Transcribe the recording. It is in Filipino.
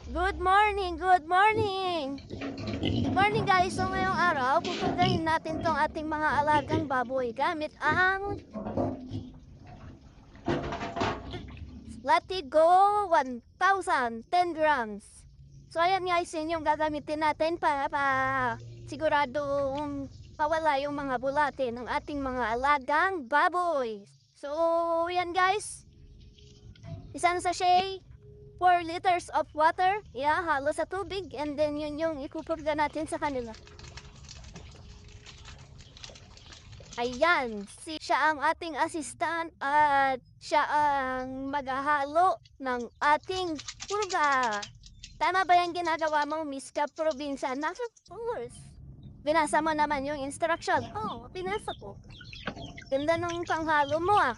Good morning, good morning! Good morning guys! So ngayong araw, pupugdahin natin tong ating mga alagang baboy gamit ang Latigo 1000, 10 grams. So ayan guys, yun yung gagamitin natin para siguradong mawala yung mga bulate ng ating mga alagang baboy. So yan guys, isang sachet, 4 liters of water, halo sa tubig, and then yun yung ikupurga natin sa kanila. Ayan, siya ang ating assistant at siya ang maghahalo ng ating purga. Tama ba yung ginagawa mo, Miss Kaprobinsya? Of course. Binasa mo naman yung instruction. Oo, binasa ko. Ganda nung panghalo mo ah.